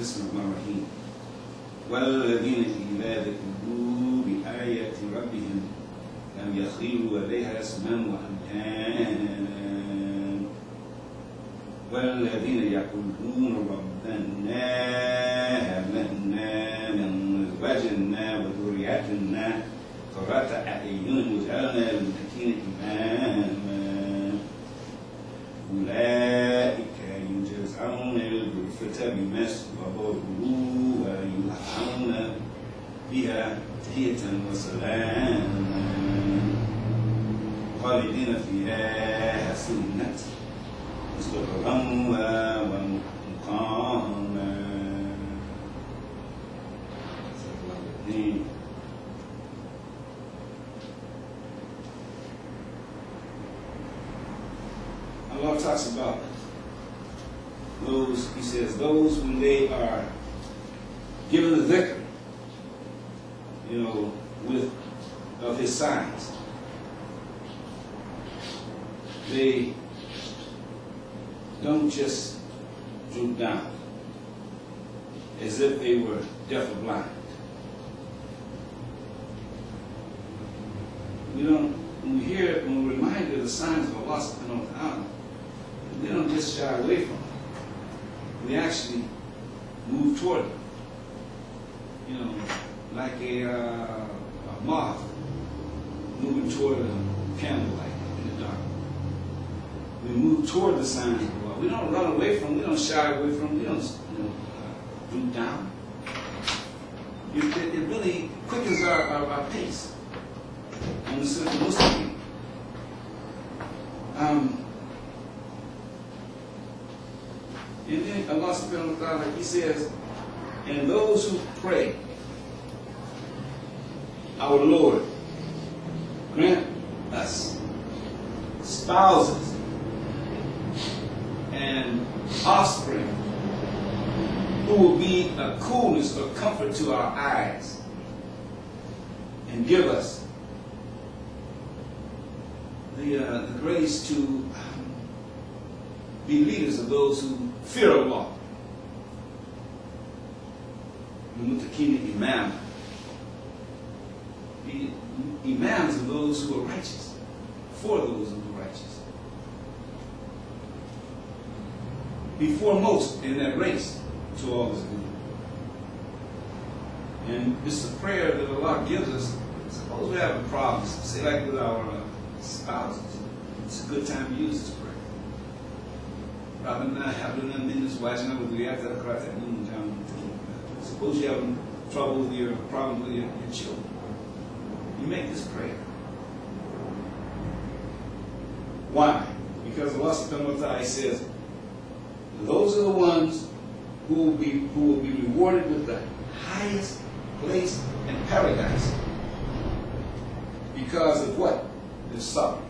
Bismillahirrahmanirrahim. وَالَّذِينَ إِذَا ذُكِّرُوا بِآيَاتِ رَبِّهِمْ لَمْ يَخِرُّوا عَلَيْهَا صُمًّا وَعُمْيَانًا وَالَّذِينَ يَقُولُونَ رَبَّنَا هَبْ لَنَا مِنْ أَزْوَاجِنَا وَذُرِّيَّاتِنَا قُرَّةَ أَعْيُنٍ وَاجْعَلْنَا لِلْمُتَّقِينَ إِمَامًا أولئك يجزون الغرفة بما صبروا ويلحقون بها تحية وسلاما خالدين فيها حسنة مستقرا ومقاما. Allah talks about those, he says, those when they are given the dhikr, of his signs, they don't just droop down as if they were deaf or blind. When we're reminded of the signs of Allah subhanahu wa ta'ala, we don't just shy away from them. We actually move toward them. Like a moth moving toward a candlelight in the dark. We move toward the signs of Allah. We don't run away from them. We don't shy away from them. We don't droop down. It really quickens our pace. And this is most of you. And then Allah subhanahu wa ta'ala, he says, and those who pray, our Lord, grant us spouses and offspring who will be a coolness or comfort to our eyes, and give us the grace to be leaders of those who fear Allah. Mutakini Imam. Be imams of those who are righteous, for those who are righteous. Be foremost in that race to all this good. And this is a prayer that Allah gives us. Suppose we have a problem, say like with our spouses. It's a good time to use this prayer. Suppose you have trouble with your problem with your children. You make this prayer. Why? Because Allah subhanahu wa ta'ala says, those are the ones who will be rewarded with the highest place in paradise. Because of what? Their suffering.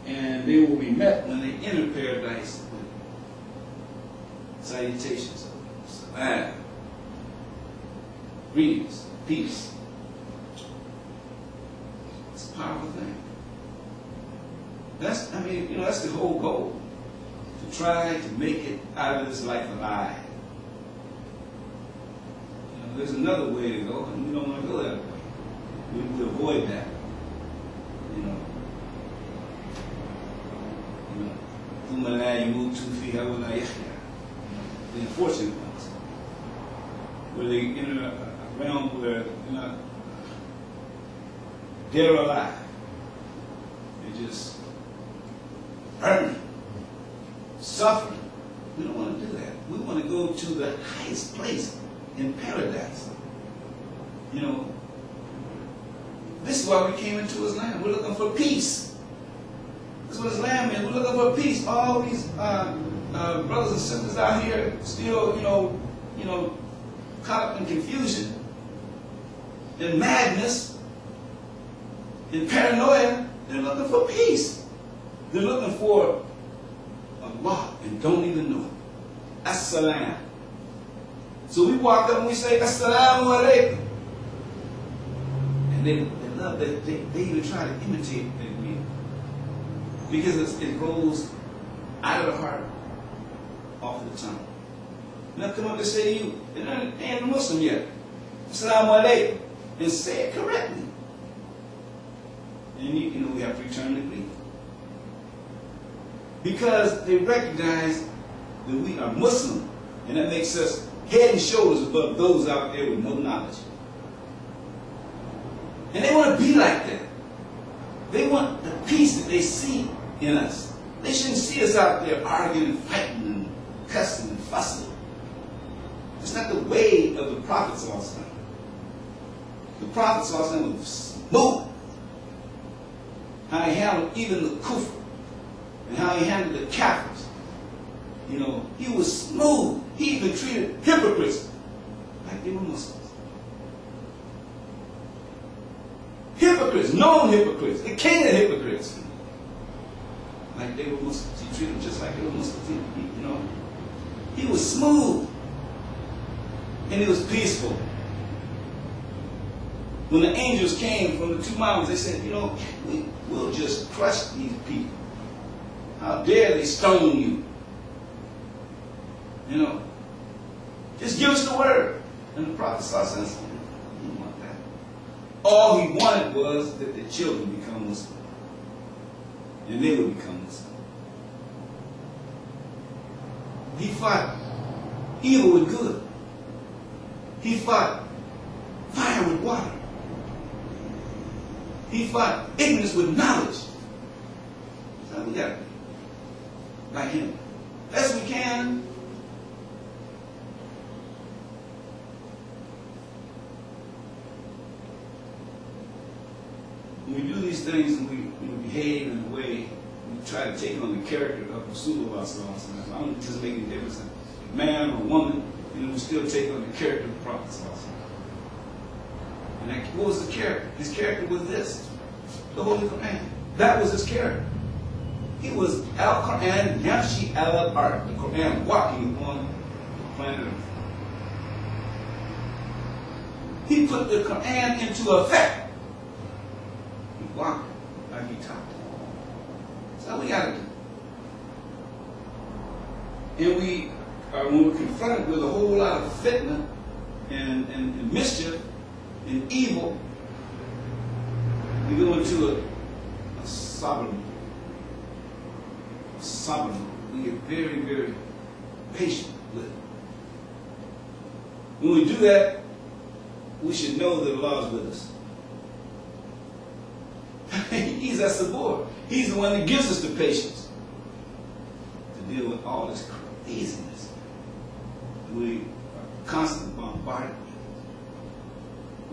And they will be met when they enter paradise with salutations, salam, greetings, peace. It's a powerful thing. That's the whole goal. To try to make it out of this life alive. There's another way to go, and we don't want to go that way. We avoid that. The unfortunate ones, where they enter a realm where they're not dead or alive. They're just burning, suffering. We don't want to do that. We want to go to the highest place in paradise. This is why we came into Islam. We're looking for peace. That's what Islam is. We're looking for peace. All these brothers and sisters out here still, caught up in confusion, in madness, in paranoia. They're looking for peace. They're looking for Allah and don't even know it. As-salam. So we walk up and we say, Assalamu alaikum. And they love that. They even try to imitate me. Because it goes out of the heart, off the tongue. And I'll come up and say to you, and I ain't a Muslim yet, Assalamu alaikum, and say it correctly. And you know we have to return the greeting. Because they recognize that we are Muslim, and that makes us head and shoulders above those out there with no knowledge. And they want to be like that. They want the peace that they see in us. They shouldn't see us out there arguing and fighting and cussing and fussing. It's not the way of the Prophet ﷺ. The Prophet ﷺ was smooth. How he handled even the Kufr, and how he handled the Kafirs. You know, he was smooth. He even treated hypocrites like they were Muslims. Hypocrites, known hypocrites, the king of hypocrites, like they were Muslims. He treated them just like they were Muslims. You know, he was smooth, and he was peaceful. When the angels came from the 2 mountains, they said, you know, we'll just crush these people. How dare they stone you? You know, just give us the word. And the Prophet ﷺ said, he didn't want that. All he wanted was that the children become Muslim. And they would become Muslim. He fought evil with good. He fought fire with water. He fought ignorance with knowledge. So we got to be like him. Best we can. When we do these things and we behave in a way, we try to take on the character of Rasulullah. I don't just make any difference if man or woman, we still take on the character of the Prophet. And what was the character? His character was this, the Holy Quran. That was his character. He was Al-Quran, Yamshi al-Ard, the Quran walking upon the planet Earth. He put the Quran into effect. He walked like he talked. That's how we got to do. And when we're confronted with a whole lot of fitna and mischief, and evil, we go into a sovereign. We get very, very patient with it. When we do that, we should know that Allah is with us. He's our support. He's the one that gives us the patience to deal with all this craziness. We are constantly bombarded.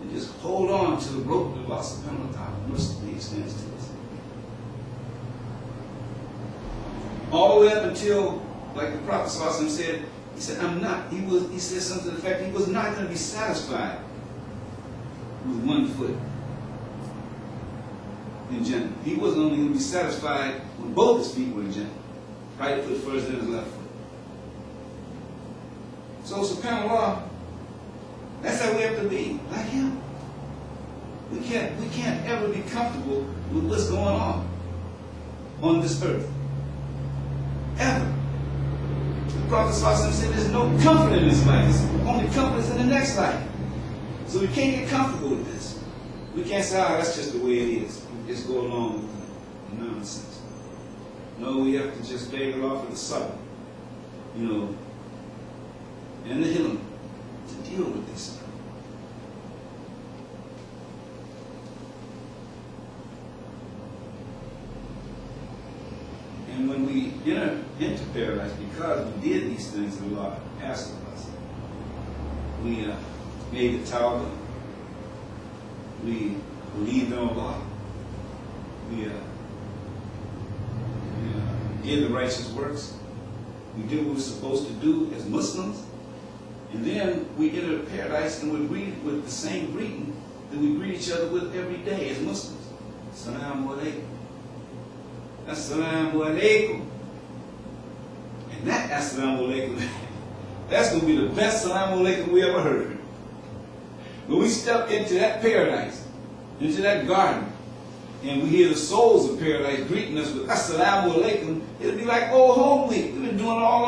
And just hold on to the rope that Allah subhanahu wa ta'ala mercifully extends to us. All the way up until, like the Prophet said, he said, he said something to the effect he was not going to be satisfied with 1 foot in Jannah. He wasn't only going to be satisfied when both his feet were in Jannah. Right foot first, then his left foot. So subhanAllah, that's how we have to be, like him. We can't ever be comfortable with what's going on this earth. Ever. The Prophet said there's no comfort in this life. Only comfort is in the next life. So we can't get comfortable with this. We can't say, that's just the way it is. We just go along with the nonsense. No, we have to just beg Allah for the sabr, and the healing to deal with this stuff. And when we enter into paradise, because we did these things that Allah asked of us, we made the tawbah, we believed in Allah, we did the righteous works, we did what we were supposed to do as Muslims, and then we entered paradise and we greeted with the same greeting that we greet each other with every day as Muslims. Assalamu alaikum. Assalamu alaikum. And that assalamu alaikum, that's going to be the best assalamu alaikum we ever heard. When we step into that paradise, into that garden, and we hear the souls of paradise greeting us with assalamu alaikum, it'll be like old home week. We've been doing it all